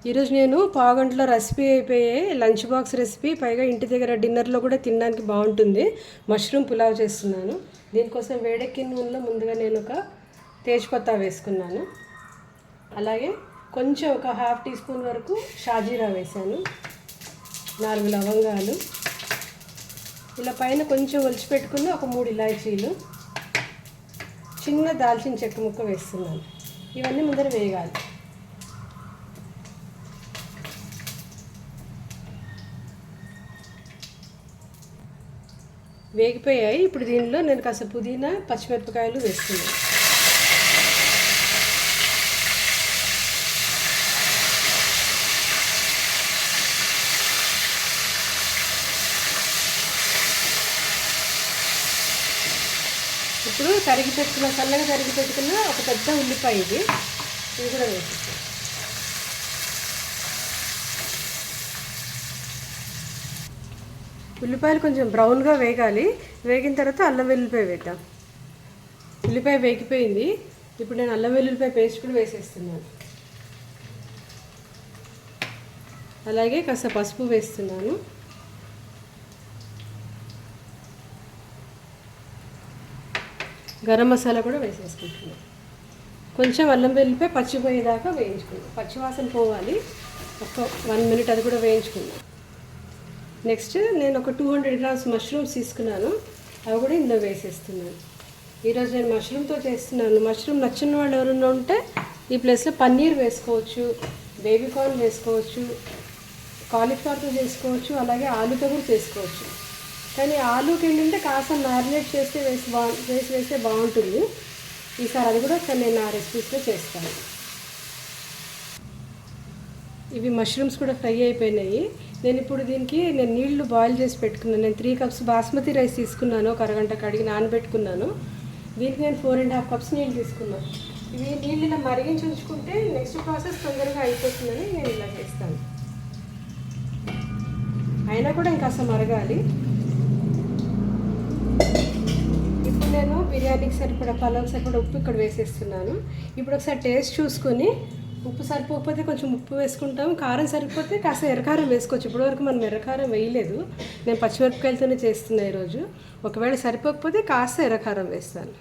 ఈరోజు నేను పావుగంటలో రెసిపీ అయిపోయాయి. లంచ్ బాక్స్ రెసిపీ, పైగా ఇంటి దగ్గర డిన్నర్లో కూడా తినడానికి బాగుంటుంది. మష్రూమ్ పులావ్ చేస్తున్నాను. దీనికోసం వేడెక్కిన నూనెలో ముందుగా నేను ఒక తేజ్పత్తా వేసుకున్నాను. అలాగే కొంచెం ఒక ½ టీ స్పూన్ వరకు షాజీరా వేసాను. 4 లవంగాలు, ఇలా పైన కొంచెం ఒలిచిపెట్టుకుని ఒక 3 ఇలాచీలు, చిన్న దాల్చిన చెక్క ముక్క వేస్తున్నాను. ఇవన్నీ ముందర వేగాలి. వేగిపోయాయి. ఇప్పుడు దీనిలో నేను కాస్త పుదీనా, పచ్చిమిరపకాయలు వేస్తున్నాను. ఇప్పుడు సన్నగా తరిగి పెట్టుకున్న ఒక పెద్ద ఉల్లిపాయ ఇది కూడా వేసేస్తాను. ఉల్లిపాయలు కొంచెం బ్రౌన్గా వేగాలి. వేగిన తర్వాత అల్లం వెల్లుల్లిపాయ వేద్దాం. ఉల్లిపాయ వేగిపోయింది. ఇప్పుడు నేను అల్లం వెల్లుల్లిపాయ పేస్ట్ కూడా వేసేస్తున్నాను. అలాగే కాస్త పసుపు వేస్తున్నాను. గరం మసాలా కూడా వేసేసుకుంటున్నాను. కొంచెం అల్లం వెల్లుల్లిపాయ పచ్చిపోయేదాకా వేయించుకుందాం. పచ్చివాసన పోవాలి. ఒక 1 మినిట్ అది కూడా వేయించుకుందాం. నెక్స్ట్ నేను ఒక 200 గ్రామ్స్ మష్రూమ్స్ తీసుకున్నాను. అవి కూడా ఇందులో వేసేస్తున్నాను. ఈరోజు నేను మష్రూమ్తో చేస్తున్నాను. మష్రూమ్ నచ్చిన వాళ్ళు ఎవరైనా ఉంటే ఈ ప్లేస్లో పన్నీర్ వేసుకోవచ్చు, బేబీ కార్న్ వేసుకోవచ్చు, కాలీఫ్లవర్తో చేసుకోవచ్చు, అలాగే ఆలుతో కూడా చేసుకోవచ్చు. కానీ ఆలూకి ఏంటంటే కాస్త మ్యారినేట్ చేస్తే వేస్తే బాగుంటుంది. ఈసారి అది కూడా నేను నా రెసిపీస్లో చేస్తాను. ఇవి మష్రూమ్స్ కూడా ఫ్రై అయిపోయినాయి. నేను ఇప్పుడు దీనికి నీళ్లు బాయిల్ చేసి పెట్టుకున్నాను. నేను 3 కప్స్ బాస్మతి రైస్ తీసుకున్నాను. ఒక అరగంట కడిగి నానబెట్టుకున్నాను. దీనికి నేను 4½ కప్స్ నీళ్ళు తీసుకున్నాను. ఇవి నీళ్ళు ఇలా మరిగించి ఉంచుకుంటే నెక్స్ట్ ప్రాసెస్ తొందరగా అయిపోతుందని నేను ఇలా చేస్తాను. అయినా కూడా ఇంకాస్త మరగాలి. ఇప్పుడు నేను బిర్యానీకి సరిపడా, పలావ్కి సరిపడా ఉప్పు ఇక్కడ వేసేస్తున్నాను. ఇప్పుడు ఒకసారి టేస్ట్ చూసుకొని ఉప్పు సరిపోకపోతే కొంచెం ఉప్పు వేసుకుంటాం. కారం సరిపోతే కాస్త ఎర్రకారం వేసుకోవచ్చు. ఇప్పటివరకు మనం ఎర్రకారం వేయలేదు. నేను పచ్చిమిరపకాయలతోనే చేస్తున్నా ఈరోజు. ఒకవేళ సరిపోకపోతే కాస్త ఎర్రకారం వేస్తాను.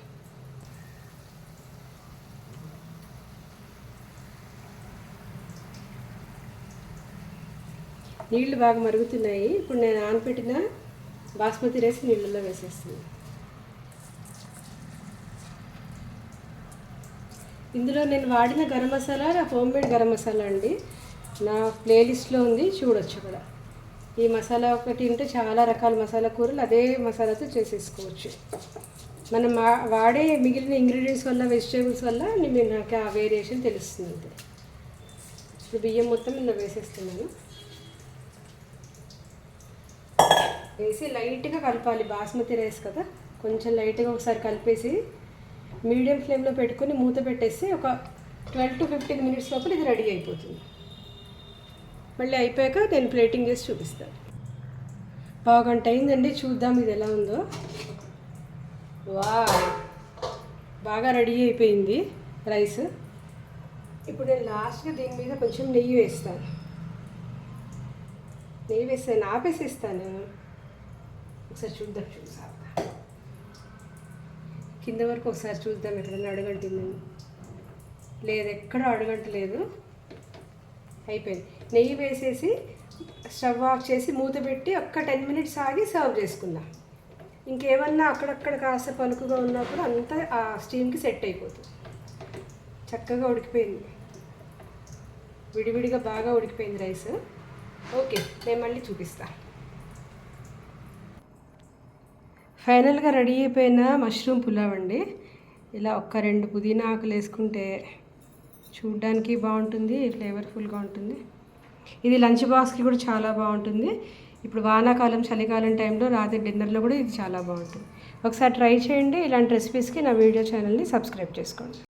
నీళ్లు బాగా మరుగుతున్నాయి. ఇప్పుడు నేను నానబెట్టిన బాస్మతి రైస్ నీళ్ళల్లో వేసేస్తున్నాను. ఇందులో నేను వాడిన గరం మసాలా హోమ్మేడ్ గరం మసాలా అండి. నా ప్లేలిస్ట్లో ఉంది, చూడొచ్చు అక్కడ. ఈ మసాలా ఒకటి ఉంటే చాలా రకాల మసాలా కూరలు అదే మసాలాతో చేసేసుకోవచ్చు. మనం వాడే మిగిలిన ఇంగ్రీడియంట్స్ వల్ల, వెజిటేబుల్స్ వల్ల నాకు ఆ వేరియేషన్ తెలుస్తుంది. ఇప్పుడు బియ్యం మొత్తం ఇందులో వేసేస్తున్నాను. వేసి లైట్గా కలపాలి. బాస్మతి రైస్ కదా, కొంచెం లైట్గా ఒకసారి కలిపేసి మీడియం ఫ్లేమ్లో పెట్టుకొని మూత పెట్టేసి ఒక 12 to 15 మినిట్స్ లోపల ఇది రెడీ అయిపోతుంది. మళ్ళీ అయిపోయాక నేను ప్లేటింగ్ చేసి చూపిస్తాను. పావుగంట అయిందండి. చూద్దాం ఇది ఎలా ఉందో. బాగా రెడీ అయిపోయింది రైస్. ఇప్పుడు నేను లాస్ట్గా దీని మీద కొంచెం నెయ్యి వేస్తాను. ఆపేసిస్తాను. ఒకసారి చూద్దాం. కింద వరకు ఒకసారి చూద్దాం ఎక్కడన్నా అడుగంటిందని. లేదు, ఎక్కడ అడుగంటలేదు. అయిపోయింది. నెయ్యి వేసేసి స్టవ్ ఆఫ్ చేసి మూత పెట్టి ఒక్క 10 మినిట్స్ ఆగి సర్వ్ చేసుకుందాం. ఇంకేమన్నా అక్కడక్కడ కాస్త పలుకుగా ఉన్నప్పుడు అంతా ఆ స్టీమ్కి సెట్ అయిపోతుంది. చక్కగా ఉడికిపోయింది. విడివిడిగా బాగా ఉడికిపోయింది రైస్. ఓకే, నేను మళ్ళీ చూపిస్తాను. ఫైనల్గా రెడీ అయిపోయిన మష్రూమ్ పులావ్ అండి. ఇలా 1-2 పుదీనా ఆకులు వేసుకుంటే చూడ్డానికి బాగుంటుంది, ఫ్లేవర్ఫుల్గా ఉంటుంది. ఇది లంచ్ బాక్స్కి కూడా చాలా బాగుంటుంది. ఇప్పుడు వానాకాలం, చలికాలం టైంలో రాత్రి డిన్నర్లో కూడా ఇది చాలా బాగుంటుంది. ఒకసారి ట్రై చేయండి. ఇలాంటి రెసిపీస్కి నా వీడియో ఛానల్ని సబ్స్క్రైబ్ చేసుకోండి.